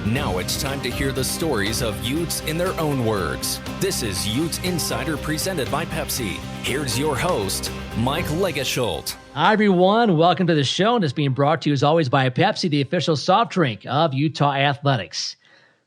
Now it's time to hear the stories of Utes in their own words. This is Utes Insider presented by Pepsi. Here's your host, Mike Lageschulte. Hi, everyone. Welcome to the show, and it's being brought to you, as always, by Pepsi, the official soft drink of Utah Athletics.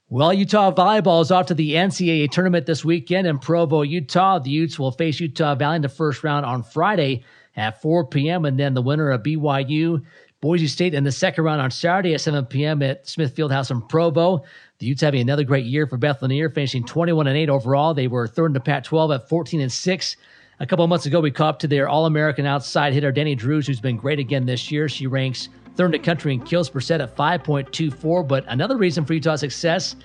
Well, Utah Volleyball is off to the NCAA Tournament this weekend in Provo, Utah. The Utes will face Utah Valley in the first round on Friday at 4 p.m., and then the winner of BYU, Boise State in the second round on Saturday at 7 p.m. at Smith Fieldhouse in Provo. The Utes having another great year for Beth Lanier, finishing 21-8 overall. They were third in the Pac-12 at 14-6. A couple of months ago, we caught up to their All-American outside hitter, Danny Drews, who's been great again this year. She ranks third in the country in kills per set at 5.24. But another reason for Utah's success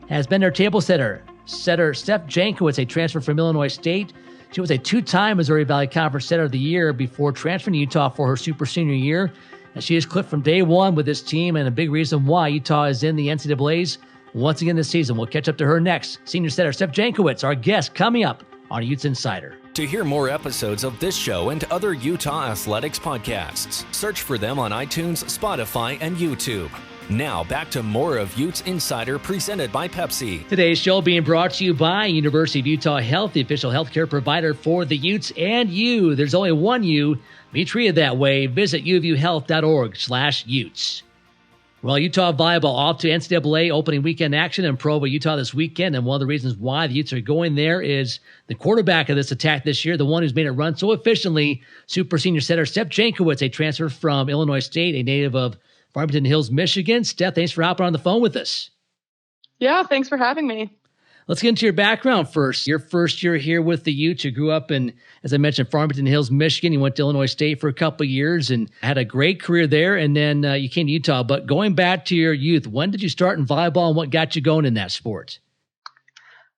has been their table setter, Stef Jankiewicz, a transfer from Illinois State. She was a two-time Missouri Valley Conference Setter of the Year before transferring to Utah for her super senior year. And she has clicked from day one with this team, and a big reason why Utah is in the NCAAs once again this season. We'll catch up to her next. Senior setter Stef Jankiewicz, our guest, coming up on Utes Insider. To hear more episodes of this show and other Utah Athletics podcasts, search for them on iTunes, Spotify, and YouTube. Now, back to more of Utes Insider presented by Pepsi. Today's show being brought to you by University of Utah Health, the official healthcare provider for the Utes and you. There's only one you. Be treated that way. Visit uvuhealth.org/Utes. Well, Utah Volleyball off to NCAA opening weekend action in Provo, Utah this weekend. And one of the reasons why the Utes are going there is the quarterback of this attack this year, the one who's made it run so efficiently, super senior setter Stef Jankiewicz, a transfer from Illinois State, a native of Farmington Hills, Michigan. Steph, thanks for hopping on the phone with us. Yeah, thanks for having me. Let's get into your background first. Your first year here with the Utes, you grew up in, as I mentioned, Farmington Hills, Michigan. You went to Illinois State for a couple of years and had a great career there, and then you came to Utah. But going back to your youth, when did you start in volleyball, and what got you going in that sport?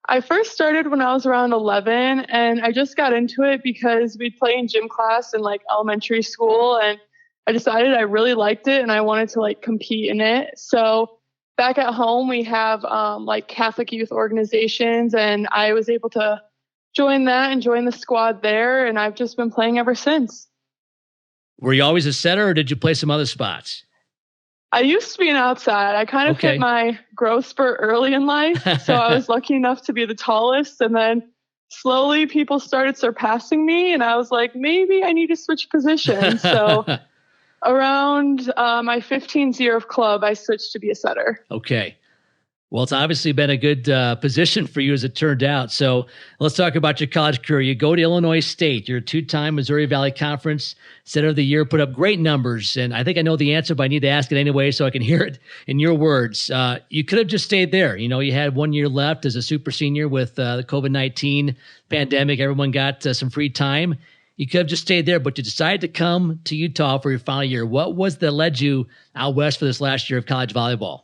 I first started when I was around 11, and I just got into it because we'd play in gym class in elementary school, and I decided I really liked it and I wanted to compete in it. So back at home, we have Catholic youth organizations, and I was able to join that and join the squad there. And I've just been playing ever since. Were you always a setter, or did you play some other spots? I used to be an outside. I kind of hit my growth spurt early in life. So I was lucky enough to be the tallest. And then slowly people started surpassing me. And I was like, maybe I need to switch positions. So around my 15th year of club, I switched to be a setter. Okay. Well, it's obviously been a good position for you as it turned out. So let's talk about your college career. You go to Illinois State. You're a two-time Missouri Valley Conference Setter of the Year, put up great numbers. And I think I know the answer, but I need to ask it anyway so I can hear it in your words. You could have just stayed there. You know, you had 1 year left as a super senior with the COVID-19 pandemic. Everyone got some free time. You could have just stayed there, but you decided to come to Utah for your final year. What was that led you out west for this last year of college volleyball?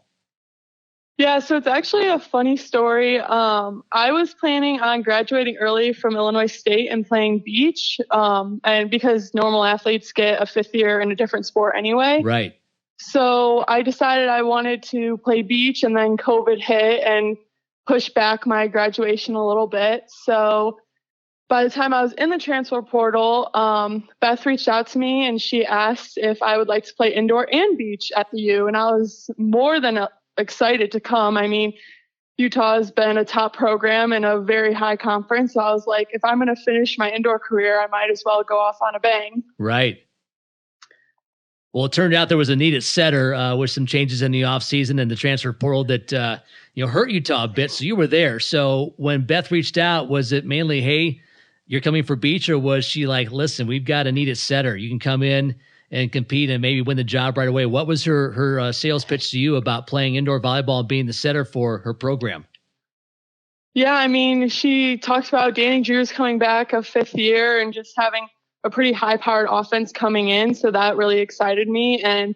Yeah, so it's actually a funny story. I was planning on graduating early from Illinois State and playing beach, and because normal athletes get a fifth year in a different sport anyway. Right. So I decided I wanted to play beach, and then COVID hit and pushed back my graduation a little bit. So by the time I was in the transfer portal, Beth reached out to me and she asked if I would like to play indoor and beach at the U. And I was more than excited to come. I mean, Utah has been a top program in a very high conference. So I was like, if I'm going to finish my indoor career, I might as well go off on a bang. Right. Well, it turned out there was a needed setter with some changes in the offseason and the transfer portal that hurt Utah a bit. So you were there. So when Beth reached out, was it mainly, hey, you're coming for beach, or was she like, listen, we've got a needed setter. You can come in and compete and maybe win the job right away? What was her sales pitch to you about playing indoor volleyball and being the setter for her program? Yeah, I mean, she talks about Danny Drews coming back a fifth year and just having a pretty high-powered offense coming in. So that really excited me. And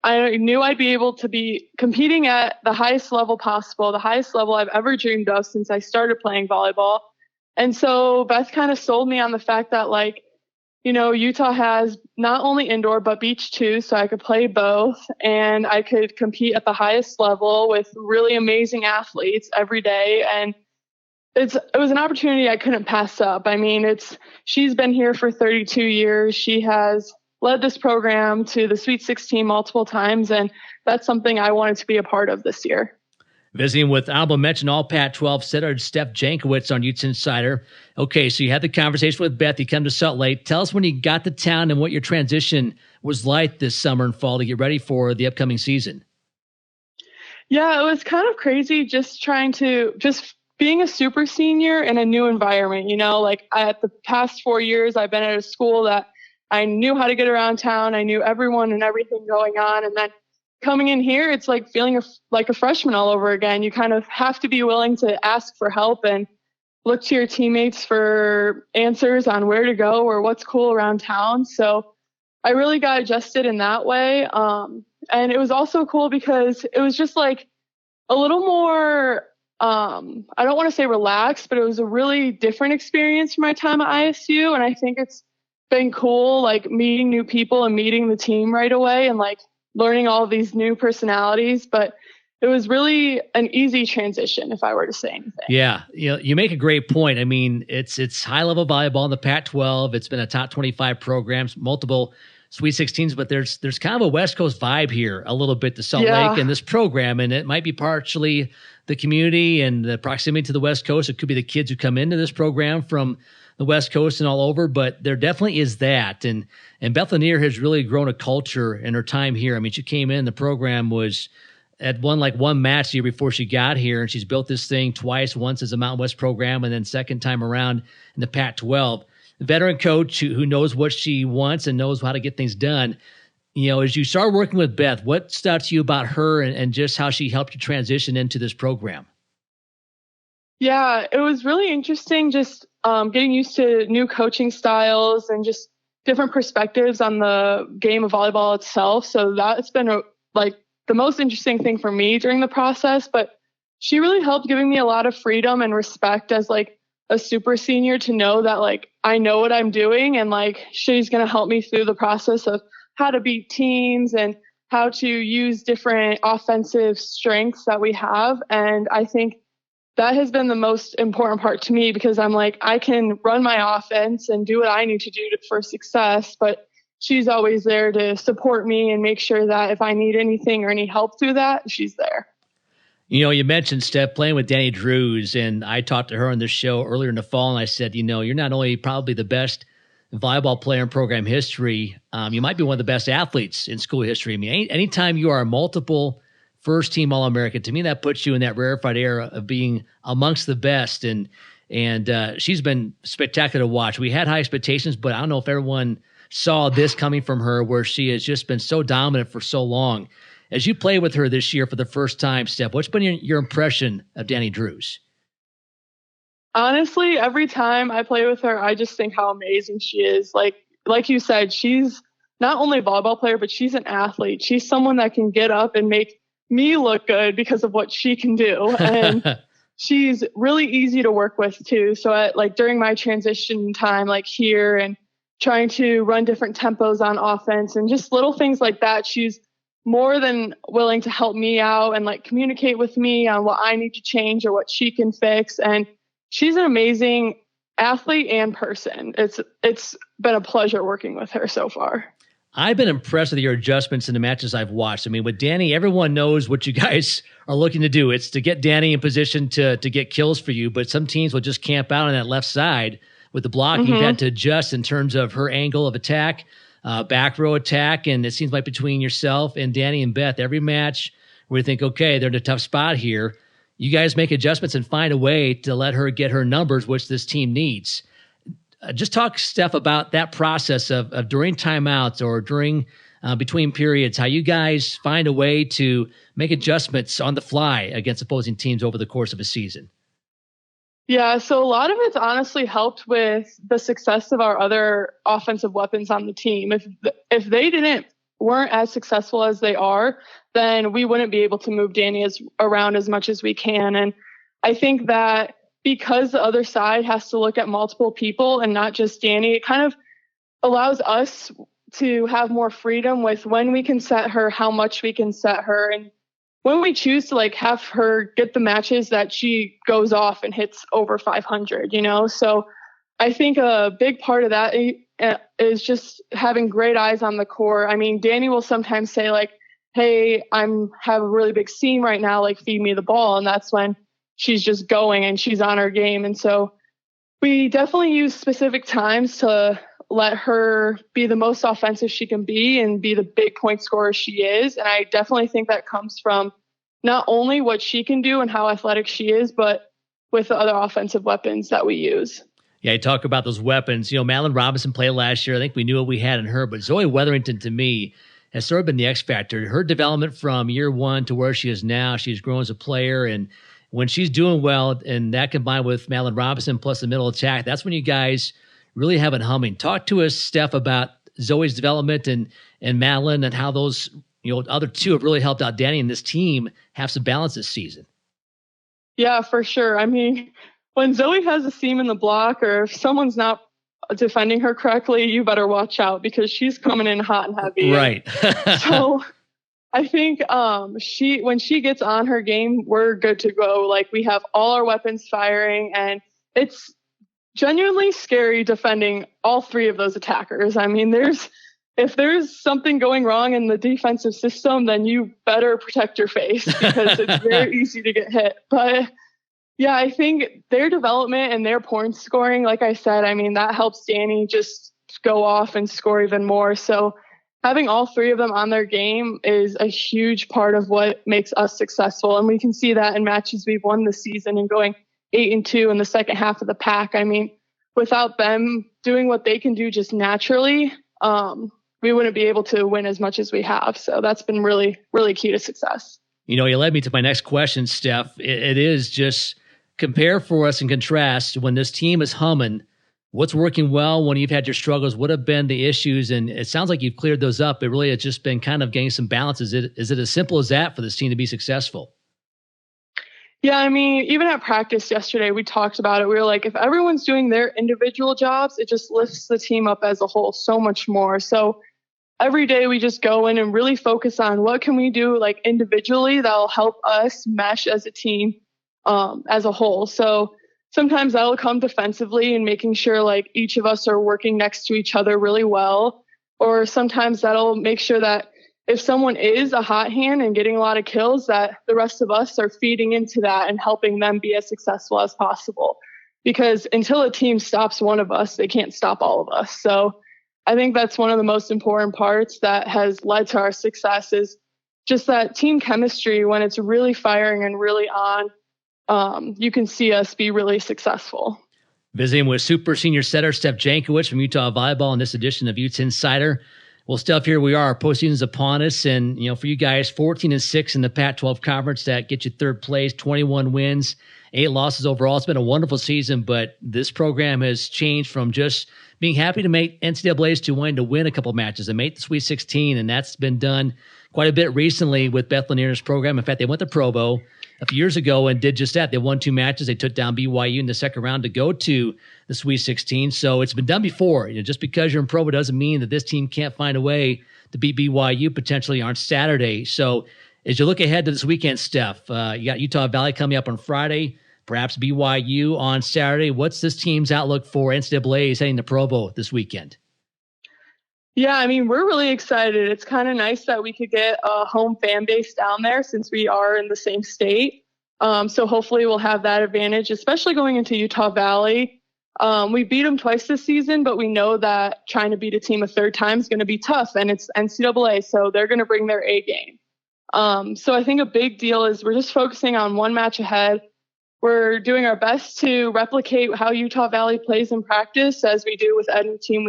I knew I'd be able to be competing at the highest level possible, the highest level I've ever dreamed of since I started playing volleyball. And so Beth kind of sold me on the fact that, Utah has not only indoor, but beach too. So I could play both and I could compete at the highest level with really amazing athletes every day. And it was an opportunity I couldn't pass up. I mean, she's been here for 32 years. She has led this program to the Sweet 16 multiple times. And that's something I wanted to be a part of this year. Visiting with honorable mention All-Pac-12 setter Stef Jankiewicz on Utes Insider. Okay, so you had the conversation with Beth. You come to Salt Lake. Tell us when you got to town and what your transition was like this summer and fall to get ready for the upcoming season. Yeah, it was kind of crazy just being a super senior in a new environment. Like at the past 4 years, I've been at a school that I knew how to get around town. I knew everyone and everything going on. And then coming in here, it's like feeling like a freshman all over again. You kind of have to be willing to ask for help and look to your teammates for answers on where to go or what's cool around town. So I really got adjusted in that way. And it was also cool because it was just like a little more, I don't want to say relaxed, but it was a really different experience from my time at ISU. And I think it's been cool, like meeting new people and meeting the team right away and like learning all of these new personalities. But it was really an easy transition, if I were to say anything. Yeah, you make a great point. I mean, it's high-level volleyball in the Pac-12. It's been a top 25 programs, multiple Sweet 16s, but there's kind of a West Coast vibe here a little bit to Salt Lake and this program, and it might be partially the community and the proximity to the West Coast. It could be the kids who come into this program from the West Coast and all over, but there definitely is that. And Beth Lanier has really grown a culture in her time here. I mean, she came in, the program was at one match the year before she got here, and she's built this thing twice, once as a Mountain West program, and then second time around in the Pac-12. Veteran coach who knows what she wants and knows how to get things done. As you start working with Beth, what stood out to you about her and just how she helped you transition into this program? Yeah, it was really interesting just getting used to new coaching styles and just different perspectives on the game of volleyball itself. So that's been the most interesting thing for me during the process. But she really helped giving me a lot of freedom and respect as like a super senior to know that like I know what I'm doing and like she's going to help me through the process of how to beat teams and how to use different offensive strengths that we have. And I think that has been the most important part to me because I'm like, I can run my offense and do what I need to do for success, but she's always there to support me and make sure that if I need anything or any help through that, she's there. You mentioned, Steph, playing with Danny Drews, and I talked to her on this show earlier in the fall, and I said, you're not only probably the best volleyball player in program history, you might be one of the best athletes in school history. I mean, anytime you are a multiple first-team All-American, to me that puts you in that rarefied era of being amongst the best, and she's been spectacular to watch. We had high expectations, but I don't know if everyone saw this coming from her, where she has just been so dominant for so long. As you play with her this year for the first time, Steph, what's been your impression of Danny Drews? Honestly, every time I play with her, I just think how amazing she is. Like you said, she's not only a volleyball player, but she's an athlete. She's someone that can get up and make me look good because of what she can do. And she's really easy to work with too. So during my transition time, like here and trying to run different tempos on offense and just little things like that, she's more than willing to help me out and like communicate with me on what I need to change or what she can fix. And she's an amazing athlete and person. It's been a pleasure working with her so far. I've been impressed with your adjustments in the matches I've watched. I mean, with Danny, everyone knows what you guys are looking to do. It's to get Danny in position to get kills for you, but some teams will just camp out on that left side with the block. You've had to adjust in terms of her angle of attack, back row attack, and it seems like between yourself and Danny and Beth, every match where you think, okay, they're in a tough spot here, you guys make adjustments and find a way to let her get her numbers, which this team needs. Just talk, Steph, about that process of during timeouts or during between periods, how you guys find a way to make adjustments on the fly against opposing teams over the course of a season. Yeah, so a lot of it's honestly helped with the success of our other offensive weapons on the team. If they weren't as successful as they are, then we wouldn't be able to move Danny around as much as we can. And I think that because the other side has to look at multiple people and not just Danny, it kind of allows us to have more freedom with when we can set her, how much we can set her, and when we choose to like have her get the matches that she goes off and hits over 500, So I think a big part of that is just having great eyes on the court. I mean, Danny will sometimes say like, hey, have a really big seam right now, like feed me the ball. And that's when she's just going and she's on her game. And so we definitely use specific times to let her be the most offensive she can be and be the big point scorer she is. And I definitely think that comes from not only what she can do and how athletic she is, but with the other offensive weapons that we use. Yeah, you talk about those weapons. Madeline Robinson played last year. I think we knew what we had in her, but Zoe Wetherington, to me, has sort of been the X factor. Her development from year one to where she is now, she's grown as a player. And when she's doing well, and that combined with Madeline Robinson plus the middle attack, that's when you guys really have it humming. Talk to us, Steph, about Zoe's development and Madeline and how those other two have really helped out Danny and this team have some balance this season. Yeah, for sure. I mean, when Zoe has a seam in the block or if someone's not defending her correctly, you better watch out because she's coming in hot and heavy. Right. So I think when she gets on her game, we're good to go. Like, we have all our weapons firing, and it's genuinely scary defending all three of those attackers. I mean, if there's something going wrong in the defensive system, then you better protect your face because it's very easy to get hit. But yeah, I think their development and their point scoring, like I said, I mean, that helps Danny just go off and score even more. So having all three of them on their game is a huge part of what makes us successful. And we can see that in matches we've won this season and going 8-2 in the second half of the pack. I mean, without them doing what they can do just naturally, we wouldn't be able to win as much as we have. So that's been really, really key to success. You led me to my next question, Steph. It is just compare for us and contrast when this team is humming. What's working well when you've had your struggles? What have been the issues? And it sounds like you've cleared those up. It really has just been kind of getting some balance. Is it as simple as that for this team to be successful? Yeah, I mean, even at practice yesterday, we talked about it. We were like, if everyone's doing their individual jobs, it just lifts the team up as a whole so much more. So every day we just go in and really focus on what can we do like individually that'll help us mesh as a team as a whole. So sometimes that'll come defensively and making sure like each of us are working next to each other really well. Or sometimes that'll make sure that if someone is a hot hand and getting a lot of kills, that the rest of us are feeding into that and helping them be as successful as possible. Because until a team stops one of us, they can't stop all of us. So I think that's one of the most important parts that has led to our success is just that team chemistry. When it's really firing and really on, you can see us be really successful. Visiting with super senior setter Stef Jankiewicz from Utah Volleyball in this edition of Utes Insider. Well, Steph, here we are. Postseason's upon us, and for you guys, 14-6 in the Pac-12 conference. That gets you third place, 21 wins, 8 losses overall. It's been a wonderful season, but this program has changed from just being happy to make NCAAs to wanting to win a couple matches and make the Sweet 16, and that's been done quite a bit recently with Beth Lanier's program. In fact, they went to Provo a few years ago and did just that. They won 2 matches. They took down BYU in the second round to go to the Sweet 16. So it's been done before. Just because you're in Provo doesn't mean that this team can't find a way to beat BYU potentially on Saturday. So as you look ahead to this weekend, Steph, you got Utah Valley coming up on Friday, perhaps BYU on Saturday. What's this team's outlook for NCAAs heading to Provo this weekend? Yeah, I mean, we're really excited. It's kind of nice that we could get a home fan base down there since we are in the same state. So hopefully we'll have that advantage, especially going into Utah Valley. We beat them twice this season, but we know that trying to beat a team a third time is going to be tough, and it's NCAA, so they're going to bring their A game. So I think a big deal is we're just focusing on one match ahead. We're doing our best to replicate how Utah Valley plays in practice as we do with any team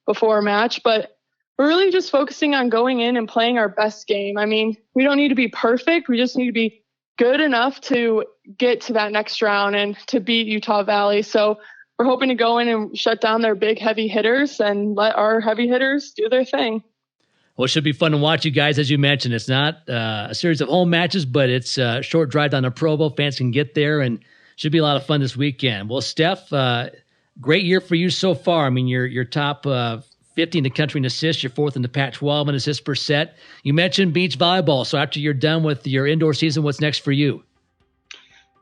before a match, but we're really just focusing on going in and playing our best game. I mean, we don't need to be perfect. We just need to be good enough to get to that next round and to beat Utah Valley. So we're hoping to go in and shut down their big heavy hitters and let our heavy hitters do their thing. Well, it should be fun to watch you guys. As you mentioned, it's not a series of home matches, but it's a short drive down to Provo. Fans can get there and should be a lot of fun this weekend. Well, Steph, great year for you so far. I mean, you're top 50 in the country in assists. You're 4th in the Pac-12 in assists per set. You mentioned beach volleyball. So after you're done with your indoor season, what's next for you?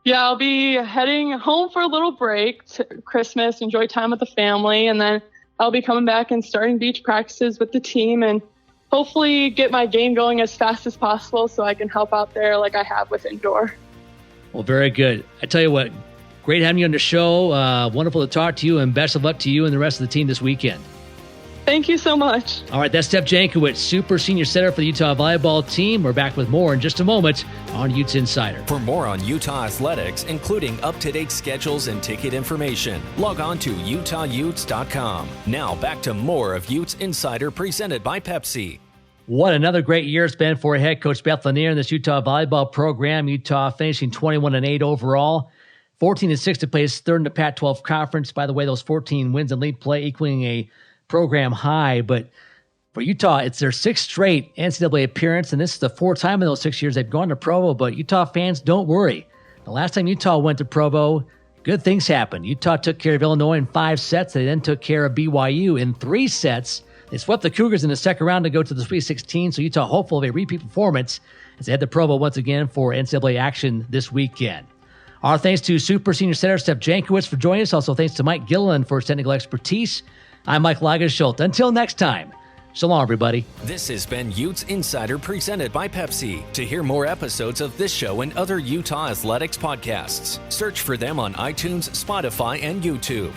Yeah, I'll be heading home for a little break to Christmas, enjoy time with the family, and then I'll be coming back and starting beach practices with the team and hopefully get my game going as fast as possible so I can help out there like I have with indoor. Well, very good. I tell you what, great having you on the show. Wonderful to talk to you, and best of luck to you and the rest of the team this weekend. Thank you so much. All right, that's Stef Jankiewicz, super senior setter for the Utah volleyball team. We're back with more in just a moment on Utes Insider. For more on Utah athletics, including up-to-date schedules and ticket information, log on to utahutes.com. Now back to more of Utes Insider presented by Pepsi. What another great year it's been for head coach Beth Lanier in this Utah volleyball program. Utah finishing 21-8 overall, 14-6 to place third in the Pac-12 conference. By the way, those 14 wins in league play equaling a program high. But for Utah, it's their sixth straight NCAA appearance, and this is the fourth time in those 6 years they've gone to Provo. But Utah fans, don't worry. The last time Utah went to Provo, good things happened. Utah took care of Illinois in 5 sets. They then took care of BYU in 3 sets. They swept the Cougars in the second round to go to the Sweet 16, so Utah hopeful of a repeat performance as they head to Provo once again for NCAA action this weekend. Our thanks to super senior setter Stef Jankiewicz for joining us. Also thanks to Mike Gilliland for his technical expertise. I'm Mike Lageschulte. Until next time, so long, everybody. This has been Utes Insider presented by Pepsi. To hear more episodes of this show and other Utah athletics podcasts, search for them on iTunes, Spotify, and YouTube.